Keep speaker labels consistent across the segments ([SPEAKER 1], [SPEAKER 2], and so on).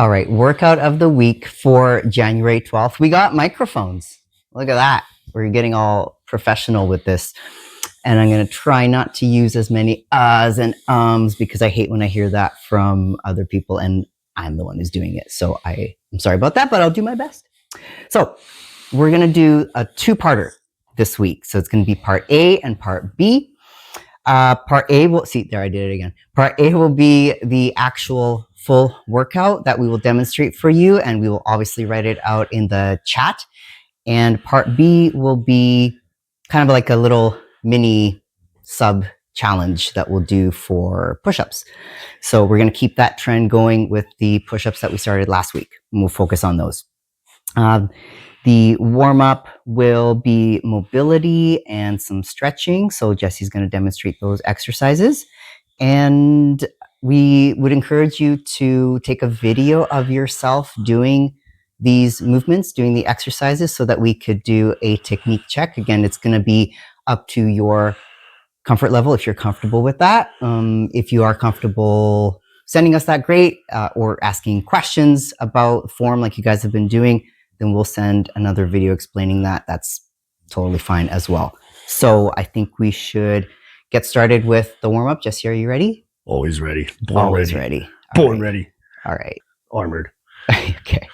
[SPEAKER 1] All right, workout of the week for January 12th. We got microphones. Look at that. We're getting all professional with this. And I'm going to try not to use as many uhs and ums because I hate when I hear that from other people and I'm the one who's doing it. So I'm sorry about that, but I'll do my best. So we're going to do a two-parter this week. So it's going to be part A and part B. Part A will, see, there I did it again. Part A will be the actual full workout that we will demonstrate for you, and we will obviously write it out in the chat. And part B will be kind of like a little mini sub challenge that we'll do for push-ups. So we're going to keep that trend going with the push-ups that we started last week, and we'll focus on those. The warm-up will be mobility and some stretching. So Jesse's going to demonstrate those exercises. And we would encourage you to take a video of yourself doing these movements, doing the exercises so that we could do a technique check. Again, it's going to be up to your comfort level if you're comfortable with that. If you are comfortable sending us that, great, or asking questions about form like you guys have been doing, then we'll send another video explaining that. That's totally fine as well. So I think we should get started with the warm-up. Jesse, are you ready?
[SPEAKER 2] Always ready.
[SPEAKER 1] Always ready.
[SPEAKER 2] Born ready.
[SPEAKER 1] All right.
[SPEAKER 2] Armored.
[SPEAKER 1] Okay.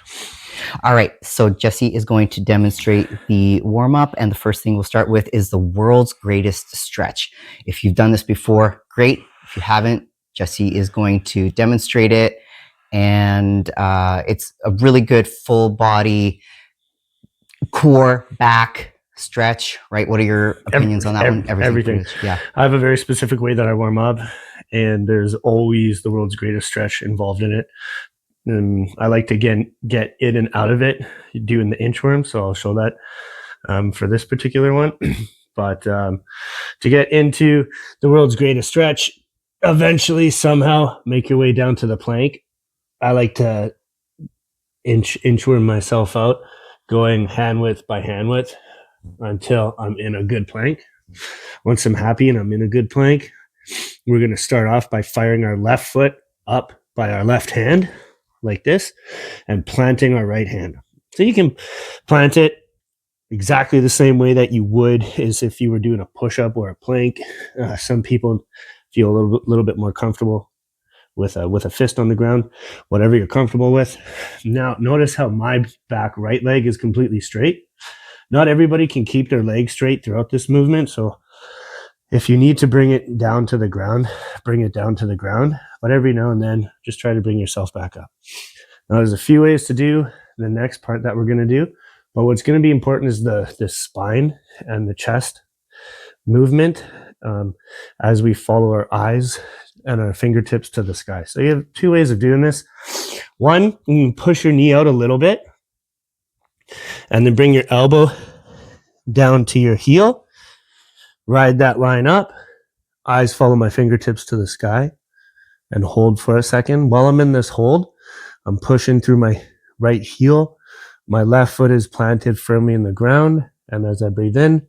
[SPEAKER 1] All right. So Jesse is going to demonstrate the warm-up, and the first thing we'll start with is the world's greatest stretch. If you've done this before, great. If you haven't, Jesse is going to demonstrate it. And it's a really good full body core back stretch, right? What are your opinions on that one?
[SPEAKER 2] Everything.
[SPEAKER 1] Yeah.
[SPEAKER 2] I have a very specific way that I warm up, and there's always the world's greatest stretch involved in it. And I like to get in and out of it doing the inchworm. So I'll show that for this particular one. But to get into the world's greatest stretch, eventually somehow make your way down to the plank. I like to inchworm myself out, going hand width by hand width until I'm in a good plank. Once I'm happy and I'm in a good plank, we're going to start off by firing our left foot up by our left hand like this and planting our right hand. So you can plant it exactly the same way that you would as if you were doing a push-up or a plank. Some people feel a little bit more comfortable with a fist on the ground, whatever you're comfortable with. Now, notice how my back right leg is completely straight. Not everybody can keep their leg straight throughout this movement. So if you need to bring it down to the ground, bring it down to the ground. But every now and then, just try to bring yourself back up. Now, there's a few ways to do the next part that we're going to do. But what's going to be important is the spine and the chest movement as we follow our eyes and our fingertips to the sky. So you have two ways of doing this. One, you can push your knee out a little bit and then bring your elbow down to your heel. Ride that line up. Eyes follow my fingertips to the sky and hold for a second. While I'm in this hold, I'm pushing through my right heel. My left foot is planted firmly in the ground. And as I breathe in,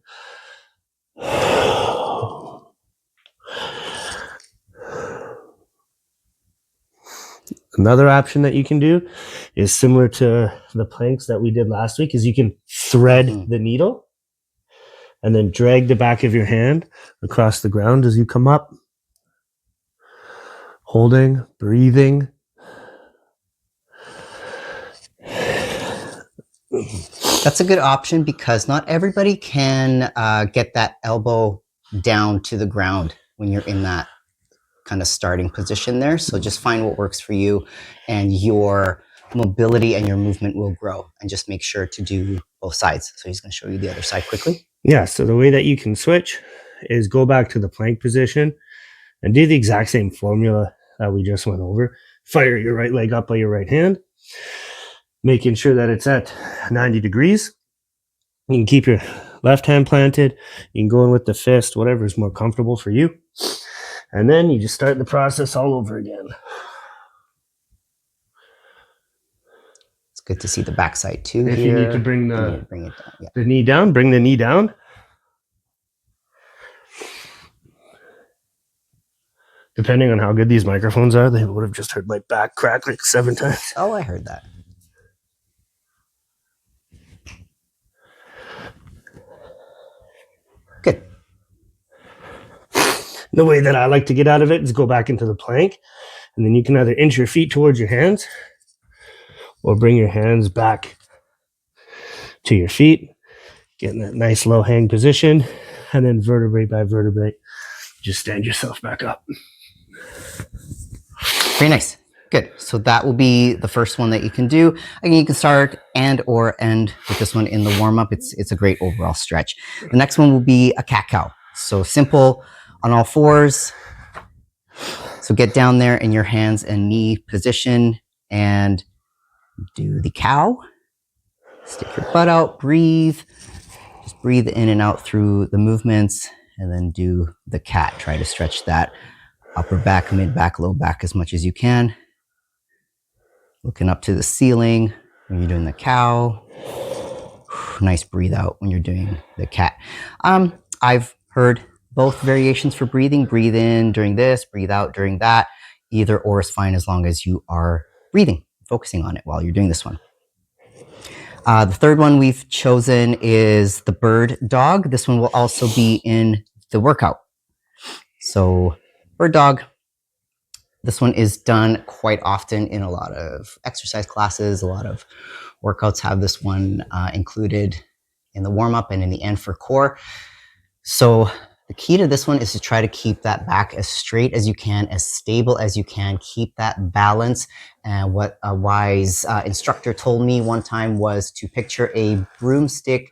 [SPEAKER 2] another option that you can do is similar to the planks that we did last week, is you can thread the needle and then drag the back of your hand across the ground as you come up. Holding, breathing.
[SPEAKER 1] That's a good option because not everybody can get that elbow down to the ground when you're in that kind of starting position there. So just find what works for you, and your mobility and your movement will grow. And just make sure to do both sides. So he's going to show you the other side quickly.
[SPEAKER 2] Yeah, so the way that you can switch is go back to the plank position and do the exact same formula that we just went over. Fire your right leg up by your right hand, making sure that it's at 90 degrees. You can keep your left hand planted. You can go in with the fist, whatever is more comfortable for you. And then you just start the process all over again.
[SPEAKER 1] It's good to see the backside too.
[SPEAKER 2] If
[SPEAKER 1] here.
[SPEAKER 2] you need to bring
[SPEAKER 1] it down. Yeah.
[SPEAKER 2] the knee down, bring the knee down. Depending on how good these microphones are, they would have just heard my back crack like 7 times.
[SPEAKER 1] Oh, I heard that. Good.
[SPEAKER 2] The way that I like to get out of it is go back into the plank, and then you can either inch your feet towards your hands or bring your hands back to your feet, get in that nice low hang position, and then vertebrae by vertebrae, just stand yourself back up.
[SPEAKER 1] Very nice. Good. So that will be the first one that you can do. Again, you can start and or end with this one in the warm-up. It's a great overall stretch. The next one will be a cat-cow. So simple on all fours. So get down there in your hands and knee position and do the cow. Stick your butt out, breathe. Just breathe in and out through the movements, and then do the cat. Try to stretch that upper back, mid back, low back as much as you can. Looking up to the ceiling when you're doing the cow. Nice breathe out when you're doing the cat. I've heard both variations for breathing. Breathe in during this, breathe out during that. Either or is fine as long as you are breathing, focusing on it while you're doing this one. The third one we've chosen is the bird dog. This one will also be in the workout. So bird dog, this one is done quite often in a lot of exercise classes. A lot of workouts have this one included in the warm-up and in the end for core. So the key to this one is to try to keep that back as straight as you can, as stable as you can, keep that balance. And what a wise instructor told me one time was to picture a broomstick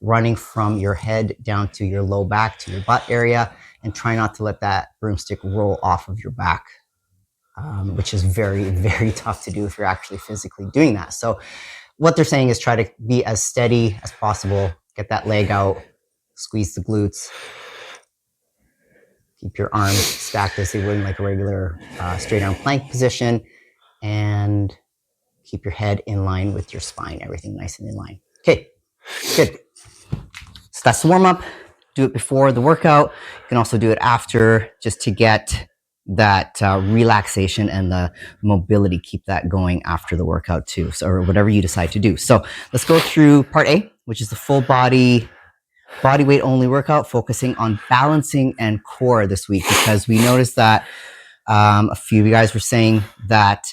[SPEAKER 1] running from your head down to your low back, to your butt area, and try not to let that broomstick roll off of your back, which is very, very tough to do if you're actually physically doing that. So what they're saying is try to be as steady as possible, get that leg out, squeeze the glutes, keep your arms stacked as they would in like a regular straight arm plank position, and keep your head in line with your spine, everything nice and in line. Okay, good. So that's the warm up. Do it before the workout. You can also do it after, just to get that relaxation and the mobility, keep that going after the workout too, so, or whatever you decide to do. So let's go through part A, which is the full body weight only workout, focusing on balancing and core this week, because we noticed that a few of you guys were saying that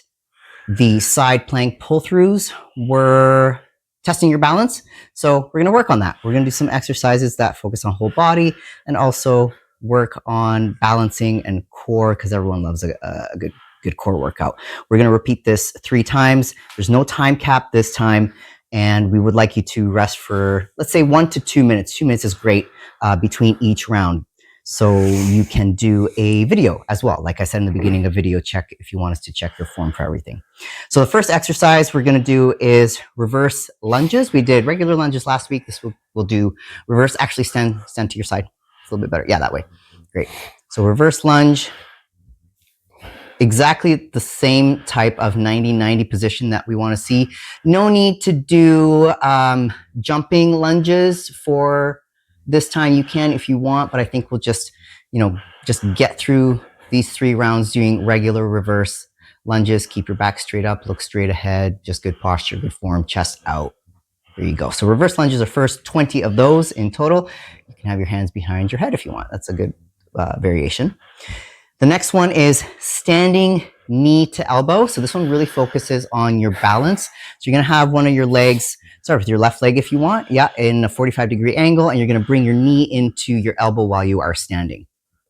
[SPEAKER 1] the side plank pull-throughs were testing your balance. So we're going to work on that. We're going to do some exercises that focus on whole body and also work on balancing and core, because everyone loves a good core workout. We're going to repeat this 3 times. There's no time cap this time. And we would like you to rest for, let's say, 1 to 2 minutes. 2 minutes is great between each round. So you can do a video as well. Like I said in the beginning, a video check if you want us to check your form for everything. So the first exercise we're going to do is reverse lunges. We did regular lunges last week. This we'll do reverse. Actually, stand to your side. It's a little bit better. Yeah, that way. Great. So reverse lunge. Exactly the same type of 90-90 position that we want to see. No need to do jumping lunges for this time. You can if you want, but I think we'll just get through these 3 rounds doing regular reverse lunges. Keep your back straight up, look straight ahead, just good posture, good form, chest out. There you go. So reverse lunges are first, 20 of those in total. You can have your hands behind your head if you want. That's a good variation. The next one is standing knee to elbow. So this one really focuses on your balance. So you're going to have one of your legs, start with your left leg if you want, in a 45-degree angle, and you're going to bring your knee into your elbow while you are standing.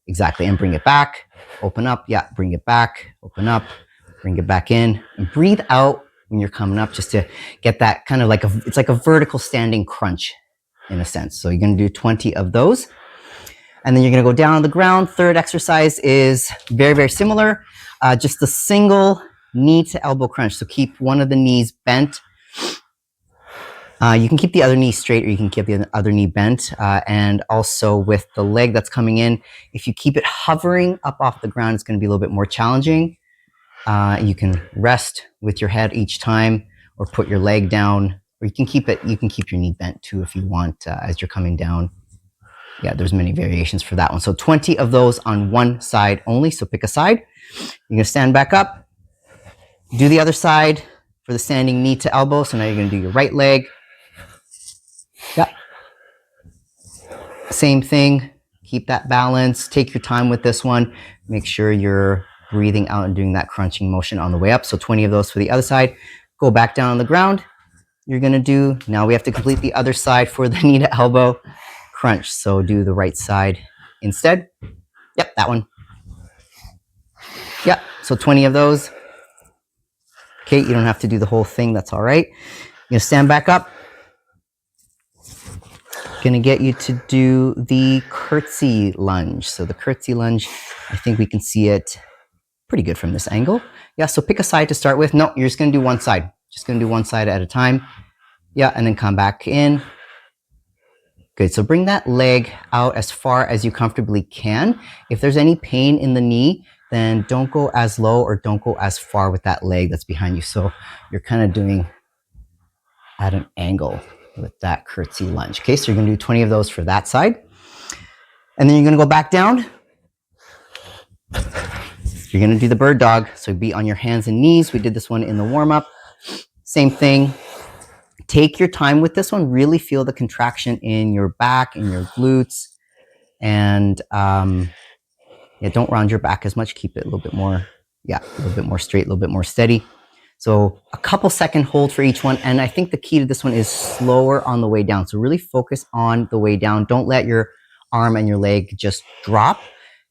[SPEAKER 1] Exactly, and bring it back, open up, bring it back, open up, bring it back in, and breathe out when you're coming up, just to get that kind of it's like a vertical standing crunch in a sense. So you're going to do 20 of those. And then you're going to go down on the ground. Third exercise is very, very similar. Just a single knee to elbow crunch. So keep one of the knees bent. You can keep the other knee straight, or you can keep the other knee bent. And also with the leg that's coming in, if you keep it hovering up off the ground, it's going to be a little bit more challenging. You can rest with your head each time, or put your leg down, or you can keep your knee bent too if you want as you're coming down. Yeah, there's many variations for that one. So 20 of those on one side only. So pick a side. You're gonna stand back up, do the other side for the standing knee to elbow. So now you're gonna do your right leg. Yep. Same thing, keep that balance, take your time with this one. Make sure you're breathing out and doing that crunching motion on the way up. So 20 of those for the other side. Go back down on the ground. You're gonna do, now we have to complete the other side for the knee to elbow crunch. So do the right side instead. Yep, that one. Yep, so 20 of those. Okay, you don't have to do the whole thing, that's all right. You're gonna stand back up. Gonna get you to do the curtsy lunge. So the curtsy lunge, I think we can see it pretty good from this angle. Yeah, so pick a side to start with. No, you're just gonna do one side. Just gonna do one side at a time. Yeah, and then come back in. Good, so bring that leg out as far as you comfortably can. If there's any pain in the knee, then don't go as low or don't go as far with that leg that's behind you. So you're kind of doing at an angle with that curtsy lunge. Okay, so you're gonna do 20 of those for that side. And then you're gonna go back down. You're gonna do the bird dog. So be on your hands and knees. We did this one in the warm up. Same thing. Take your time with this one. Really feel the contraction in your back, in your glutes. And yeah, don't round your back as much. Keep it a little bit more, yeah, a little bit more straight, a little bit more steady. So a couple second hold for each one. And I think the key to this one is slower on the way down. So really focus on the way down. Don't let your arm and your leg just drop.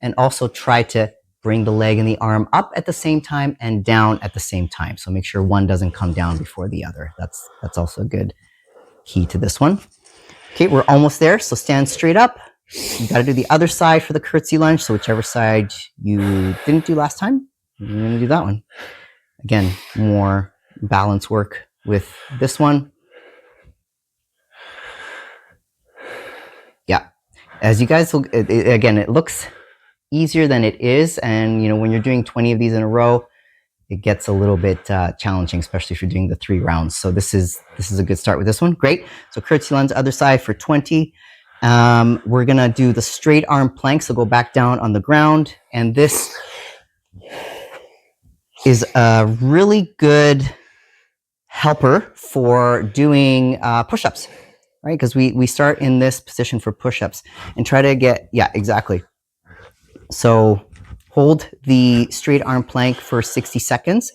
[SPEAKER 1] And also try to bring the leg and the arm up at the same time and down at the same time. So make sure one doesn't come down before the other. That's also a good key to this one. Okay, we're almost there. So stand straight up. You got to do the other side for the curtsy lunge. So whichever side you didn't do last time, you're going to do that one. Again, more balance work with this one. Yeah. As you guys will, again, it looks easier than it is. And, you know, when you're doing 20 of these in a row, it gets a little bit challenging, especially if you're doing the 3 rounds. So this is a good start with this one. Great. So curtsy lunge, other side for 20. We're going to do the straight arm plank. So go back down on the ground. And this is a really good helper for doing push-ups, right? Because we start in this position for push-ups and try to get, yeah, exactly. So hold the straight arm plank for 60 seconds.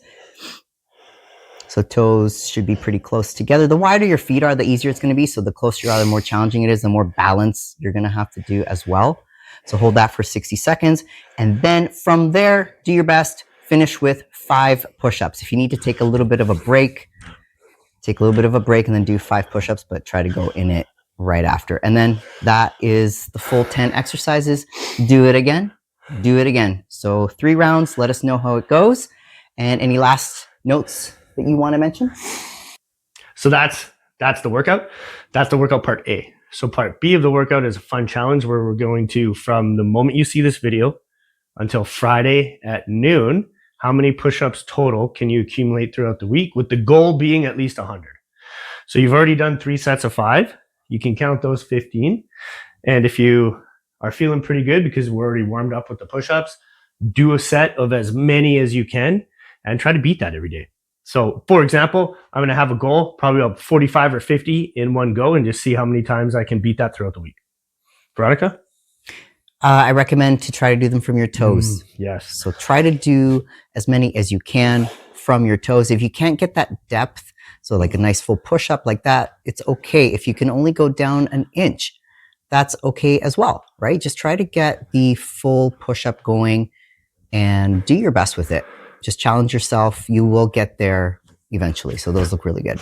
[SPEAKER 1] So toes should be pretty close together. The wider your feet are, the easier it's going to be. So the closer you are, the more challenging it is, the more balance you're going to have to do as well. So hold that for 60 seconds. And then from there, do your best. Finish with 5 push-ups. If you need to take a little bit of a break, take a little bit of a break and then do 5 push-ups, but try to go in it right after. And then that is the full 10 exercises. Do it again. Do it again. So 3 rounds. Let us know how it goes. And any last notes that you want to mention?
[SPEAKER 2] So that's the workout. That's the workout part A. So part B of the workout is a fun challenge where we're going to, from the moment you see this video until Friday at noon, how many push-ups total can you accumulate throughout the week, with the goal being at least 100. So you've already done 3 sets of 5. You can count those 15. And if you are feeling pretty good because we're already warmed up with the push-ups, do a set of as many as you can and try to beat that every day. So for example, I'm going to have a goal, probably about 45 or 50 in one go, and just see how many times I can beat that throughout the week. Veronica?
[SPEAKER 1] I recommend to try to do them from your toes.
[SPEAKER 2] Yes.
[SPEAKER 1] So try to do as many as you can from your toes. If you can't get that depth, so like a nice full push-up like that, it's okay. If you can only go down an inch, that's okay as well, right? Just try to get the full push-up going and do your best with it. Just challenge yourself. You will get there eventually. So those look really good.